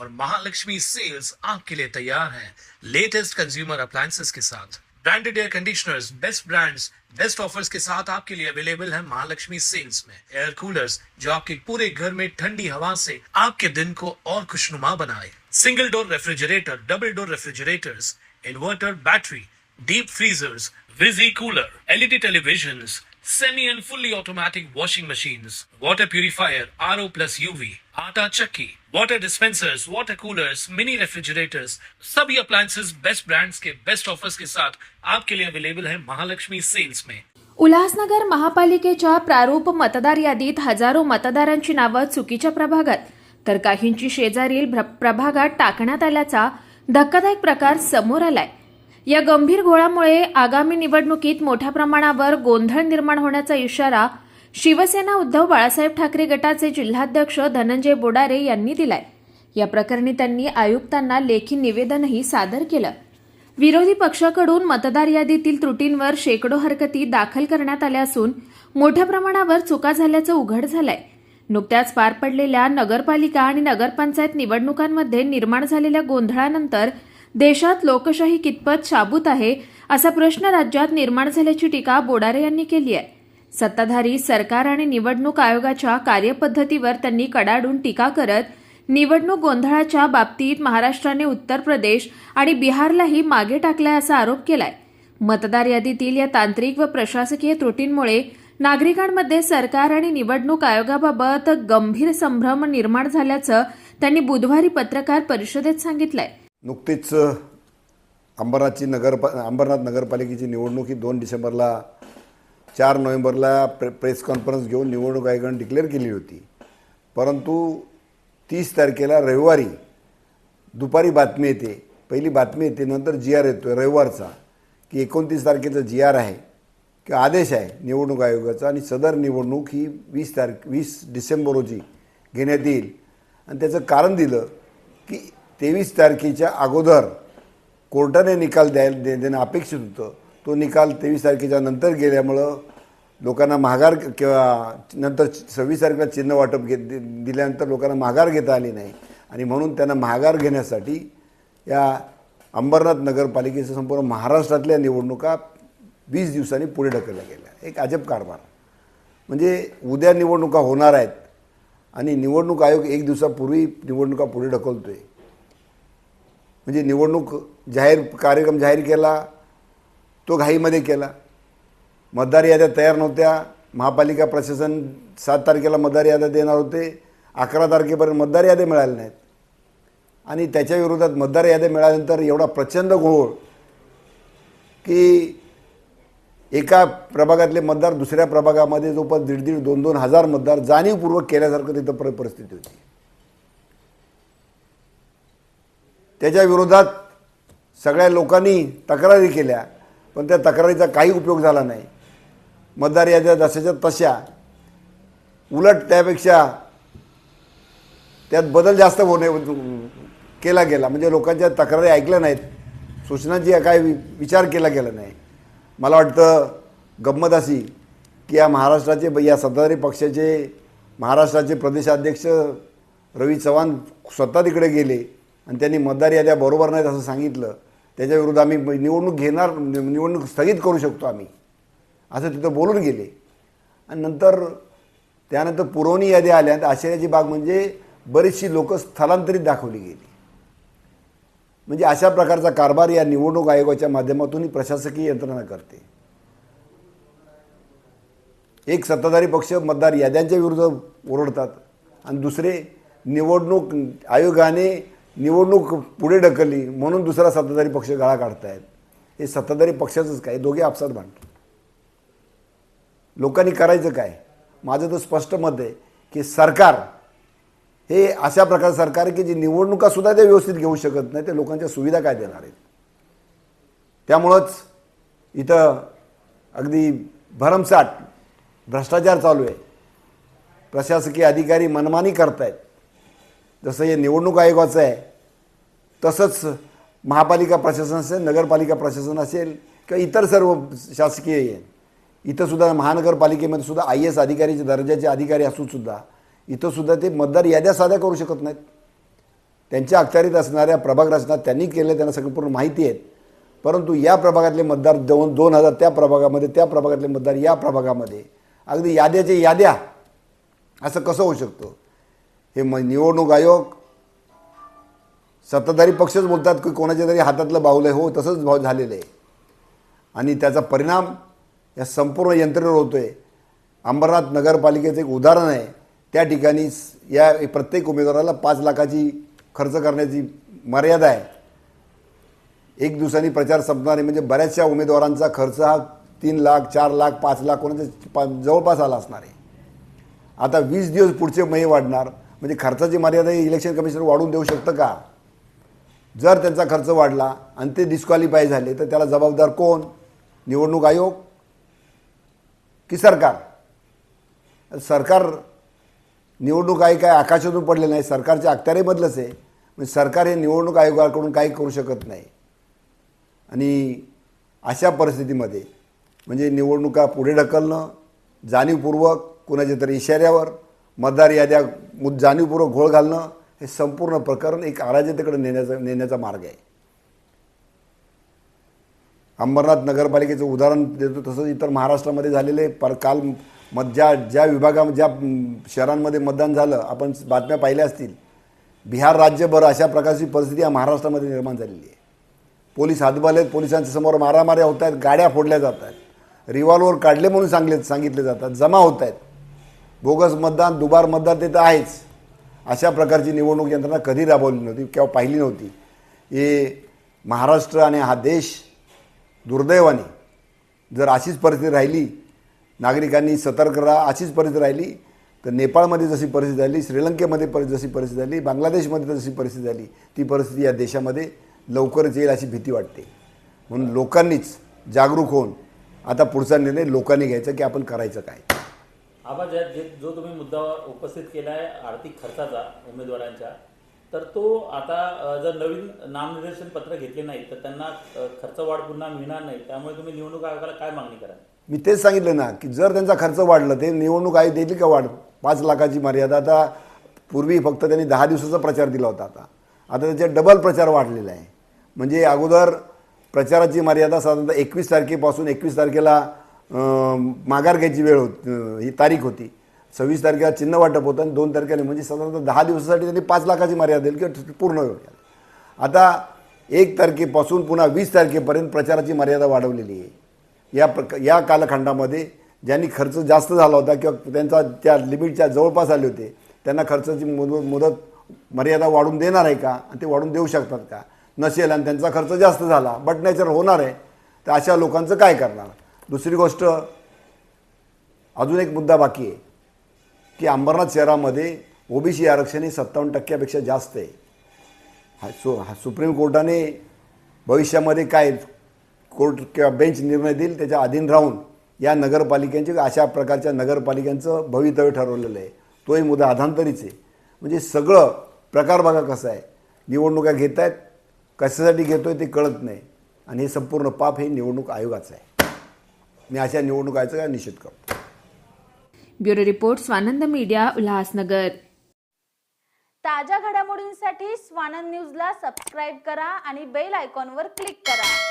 और महालक्ष्मी सेल्स आपके लिए तैयार है लेटेस्ट कंज्यूमर अप्लायंसेस के साथ। Branded air conditioners, best brands, best offers के साथ आपके लिए अवेलेबल है महालक्ष्मी सेल्स में। एयर कूलर्स जो आपके पूरे घर में ठंडी हवा से आपके दिन को और खुशनुमा बनाए। Single door refrigerator, double door refrigerators, inverter battery, deep freezers, विजी cooler, LED televisions, semi and fully automatic washing machines, water purifier, RO plus UV, आटा चक्की, water dispensers, water coolers, mini refrigerators, सभी appliances बेस्ट ब्रांड्स के best offers के साथ आपके लिए available है Mahalaxmi sales में। उल्हासनगर महापालिकेच्या प्रारूप मतदार यादीत हजारो मतदारांची नावं चुकीच्या प्रभागात तर काहींची शेजारील प्रभागात टाकण्यात आल्याचा धक्कादायक प्रकार समोर आलाय। या गंभीर घोळामुळे आगामी निवडणुकीत मोठ्या प्रमाणावर गोंधळ निर्माण होण्याचा इशारा शिवसेना उद्धव बाळासाहेब ठाकरे गटाचे जिल्हाध्यक्ष धनंजय बोडारे यांनी दिलाय। या प्रकरणी त्यांनी आयुक्तांना लेखी निवेदनही सादर केलं। विरोधी पक्षाकडून मतदार यादीतील त्रुटींवर शेकडो हरकती दाखल करण्यात आल्या असून मोठ्या प्रमाणावर चुका झाल्याचं उघड झालंय। नुकत्याच पार पडलेल्या नगरपालिका आणि नगरपंचायत निवडणुकांमध्ये निर्माण झालेल्या गोंधळानंतर देशात लोकशाही कितपत शाबूत आहे असा प्रश्न राज्यात निर्माण झाल्याची टीका बोडारे यांनी केली आहे। सत्ताधारी सरकार आणि निवडणूक आयोगाच्या कार्यपद्धतीवर त्यांनी कडाडून टीका करत निवडणूक गोंधळाच्या बाबतीत महाराष्ट्राने उत्तर प्रदेश आणि बिहारलाही मागे टाकलाय असा आरोप केलाय। मतदार यादीतील या तांत्रिक व प्रशासकीय त्रुटींमुळे नागरिकांमध्ये सरकार आणि निवडणूक आयोगाबाबत गंभीर संभ्रम निर्माण झाल्याचं त्यांनी बुधवारी पत्रकार परिषदेत सांगितलंय। नुकतीच अंबरनाथ नगरपालिकेची निवडणूक ही 2 डिसेंबरला 4 नोव्हेंबरला प्रेस कॉन्फरन्स घेऊन निवडणूक आयोगाने डिक्लेअर केली होती। परंतु 30 तारखेला रविवारी दुपारी बातमी येते, पहिली बातमी येते, नंतर GR येतो रविवारचा की 29 तारखेचा GR आहे किंवा आदेश आहे निवडणूक आयोगाचा आणि सदर निवडणूक ही 20 डिसेंबर रोजी घेण्यात येईल। आणि त्याचं कारण दिलं की 23 तारखेच्या अगोदर कोर्टाने निकाल देणं अपेक्षित होतं। तो निकाल 23 तारखेच्या नंतर गेल्यामुळं लोकांना माघार किंवा नंतर 26 तारखेला चिन्ह वाटप दिल्यानंतर लोकांना माघार घेता आली नाही आणि म्हणून त्यांना माघार घेण्यासाठी या अंबरनाथ नगरपालिकेच्या संपूर्ण महाराष्ट्रातल्या निवडणुका 20 दिवसांनी पुढे ढकलल्या गेल्या। एक अजब कारभार। म्हणजे उद्या निवडणुका होणार आहेत आणि निवडणूक आयोग 1 दिवसापूर्वी निवडणुका पुढे ढकलतोय। म्हणजे निवडणूक कार्यक्रम जाहीर केला तो घाईमध्ये केला। मतदार याद्या तयार नव्हत्या। महापालिका प्रशासन 7 तारखेला मतदार याद्या देणार होते, 11 तारखेपर्यंत मतदार याद्या मिळाल्या नाहीत आणि त्याच्या विरोधात मतदार याद्या मिळाल्यानंतर एवढा प्रचंड घोळ की एका प्रभागातले मतदार दुसऱ्या प्रभागामध्ये जवळपास 1,500-2,000 हजार मतदार जाणीवपूर्वक केल्यासारखं तिथं परिस्थिती होती। त्याच्या विरोधात सगळ्या लोकांनी तक्रारी केल्या पण त्या तक्रारीचा काही उपयोग झाला नाही। मतदार याद्या जशाच्या तशा, उलट त्यापेक्षा त्यात बदल जास्त केला गेला। म्हणजे लोकांच्या तक्रारी ऐकल्या नाहीत, सूचनांची काय विचार केला गेला नाही। मला वाटतं गंमत अशी की या सत्ताधारी पक्षाचे महाराष्ट्राचे प्रदेशाध्यक्ष रवी चव्हाण स्वतः तिकडे गेले आणि त्यांनी मतदार याद्या बरोबर नाहीत असं सांगितलं। त्याच्या विरुद्ध आम्ही निवडणूक स्थगित करू शकतो आम्ही असं तिथं बोलून गेले आणि त्यानंतर पुरवणी याद्या आल्या। आश्चर्याची बाब म्हणजे बरीचशी लोक स्थलांतरित दाखवली गेली। म्हणजे अशा प्रकारचा कारभार या निवडणूक आयोगाच्या माध्यमातून प्रशासकीय यंत्रणा करते। एक सत्ताधारी पक्ष मतदार याद्यांच्या विरुद्ध ओरडतात आणि दुसरे निवडणूक आयोगाने निवडणूक पुढे ढकलली म्हणून दुसरा सत्ताधारी पक्ष गळा काढतायत। हे सत्ताधारी पक्षाचंच काय, दोघे आपसात भांडतात। लोकांनी करायचं काय? माझं तर स्पष्ट मत आहे की सरकार हे अशा प्रकारचं सरकार की जी निवडणुका सुद्धा ते व्यवस्थित घेऊ शकत नाही, ते लोकांच्या सुविधा काय देणार आहेत? त्यामुळंच इथं अगदी भरमसाठ भ्रष्टाचार चालू आहे। प्रशासकीय अधिकारी मनमानी करतायत। जसं हे निवडणूक आयोगाचं आहे तसंच महापालिका प्रशासन असेल, नगरपालिका प्रशासन असेल किंवा इतर सर्व शासकीय आहे। इथं सुद्धा महानगरपालिकेमध्ये सुद्धा IAS अधिकारीच्या दर्जाचे अधिकारी असून सुद्धा इथं सुद्धा ते मतदार याद्या साध्या करू शकत नाहीत। त्यांच्या अखत्यारीत असणाऱ्या प्रभाग रचना त्यांनी केल्या, त्यांना संपूर्ण माहिती आहेत. परंतु या प्रभागातले मतदार 2000 त्या प्रभागामध्ये, त्या प्रभागातले मतदार या प्रभागामध्ये, अगदी याद्याचे याद्या, असं कसं होऊ शकतं? हे निवडणूक आयोग, सत्ताधारी पक्षच बोलतात की कोणाच्या तरी हातातलं बाहुलं आहे. हो, तसंच झालेलं आहे आणि त्याचा परिणाम या संपूर्ण यंत्रणेवर होतो आहे. अंबरनाथ नगरपालिकेचं एक उदाहरण आहे. त्या ठिकाणी या प्रत्येक उमेदवाराला 5 लाखाची खर्च करण्याची मर्यादा आहे. एक दिवसांनी प्रचार संपणार आहे, म्हणजे बऱ्याचशा उमेदवारांचा खर्च हा 3 लाख, 4 लाख, 5 लाख, कोणाच्या जवळपास आला असणार आहे. आता 20 दिवस पुढचे महिने वाढणार, म्हणजे खर्चाची मर्यादा इलेक्शन कमिशन वाढवून देऊ शकतं का? जर त्यांचा खर्च वाढला आणि ते डिस्क्वालिफाय झाले तर त्याला जबाबदार कोण? निवडणूक आयोग की सरकार? सरकार, निवडणूक आयोग काय आकाशातून पडले नाही, सरकारच्या अखत्यारीमधलंच आहे. म्हणजे सरकार हे निवडणूक आयोगाकडून काही करू शकत नाही. आणि अशा परिस्थितीमध्ये म्हणजे निवडणुका पुढे ढकलणं, जाणीवपूर्वक कुणाच्या तरी इशाऱ्यावर मतदार याद्या जाणीवपूर्वक घोळ घालणं, हे संपूर्ण प्रकरण एक अराजकतेकडे नेण्याचा मार्ग आहे. अंबरनाथ नगरपालिकेचं उदाहरण देतो, तसंच इतर महाराष्ट्रामध्ये झालेले काल ज्या विभागामध्ये, ज्या शहरांमध्ये मतदान झालं, आपण बातम्या पाहिल्या असतील. बिहार राज्यभर अशा प्रकारची परिस्थिती या महाराष्ट्रामध्ये निर्माण झालेली आहे. पोलीस हातबाल आहेत, पोलिसांच्या समोर मारामाऱ्या होत आहेत, गाड्या फोडल्या जात आहेत, रिव्हॉल्वर काढले म्हणून सांगितले जातात, जमा होत आहेत. बोगस मतदान, दुबार मतदान ते तर आहेच. अशा प्रकारची निवडणूक यंत्रणा कधी राबवली नव्हती किंवा पाहिली नव्हती. हे महाराष्ट्र आणि हा देश दुर्दैवाने जर अशीच परिस्थिती राहिली, नागरिकांनी सतर्क राहा, अशीच परिस्थिती राहिली तर नेपाळमध्ये जशी परिस्थिती झाली, श्रीलंकेमध्ये जशी परिस्थिती झाली, बांगलादेशमध्ये जशी परिस्थिती झाली, ती परिस्थिती या देशामध्ये लवकरच येईल अशी भीती वाटते. म्हणून लोकांनीच जागरूक होऊन आता पुढचा निर्णय लोकांनी घ्यायचा की आपण करायचं काय. आबा, जो तुम्ही मुद्दा उपस्थित केला आहे आर्थिक खर्चाचा उमेदवारांच्या, तर तो आता जर नवीन नामनिर्देशन पत्र घेतले नाही तर त्यांना खर्च वाढ पुन्हा मिळणार नाही. त्यामुळे तुम्ही निवडणूक आयोगाला काय मागणी कराल? मी तेच सांगितलं ना की जर त्यांचा खर्च वाढला ते निवडणूक आयोग देईल का वाढ? 5 लाखाची मर्यादा. आता पूर्वी फक्त त्यांनी 10 दिवसाचा प्रचार दिला होता, आता त्याच्यात डबल प्रचार वाढलेला आहे. म्हणजे अगोदर प्रचाराची मर्यादा साधारणतः 21 तारखेपासून 21 तारखेला माघार घ्यायची वेळ होती, ही तारीख होती. 26 तारखेला चिन्ह वाटप होतं आणि 2 तारखेला म्हणजे साधारणतः 10 दिवसासाठी त्यांनी 5 लाखाची मर्यादा दिली किंवा पूर्ण वेळ. आता 1 तारखेपासून पुन्हा 20 तारखेपर्यंत प्रचाराची मर्यादा वाढवलेली आहे. या कालखंडामध्ये ज्यांनी खर्च जास्त झाला होता किंवा त्यांचा त्या लिमिटच्या जवळपास आले होते त्यांना खर्चाची मुदत मर्यादा वाढून देणार आहे का? आणि ते वाढून देऊ शकतात का? नसेल आणि त्यांचा खर्च जास्त झाला, बट नॅचरल होणार आहे, तर अशा लोकांचं काय करणार? दुसरी गोष्ट, अजून एक मुद्दा बाकी आहे की अंबरनाथ शहरामध्ये ओबीसी आरक्षण हे 57% जास्त आहे. सुप्रीम कोर्टाने भविष्यामध्ये काय कोर्ट किंवा बेंच निर्णय देईल त्याच्या अधीन राहून या नगरपालिकांचे, अशा प्रकारच्या नगरपालिकांचं भवितव्य ठरवलेलं आहे. तोही मुद्दा अधांतरीच आहे. म्हणजे सगळं प्रकार बघा कसं आहे. निवडणुका घेत आहेत, कशासाठी घेतोय ते कळत नाही आणि हे संपूर्ण पाप हे निवडणूक आयोगाचं आहे. मी अशा निवडणूक आयोगाचा निषेध करतो. Bureau report, Swanand media, Ulhasnagar. ताज्या घडामोडींसाठी स्वानंद न्यूजला सबस्क्राईब करा आणि बेल आयकॉनवर क्लिक करा.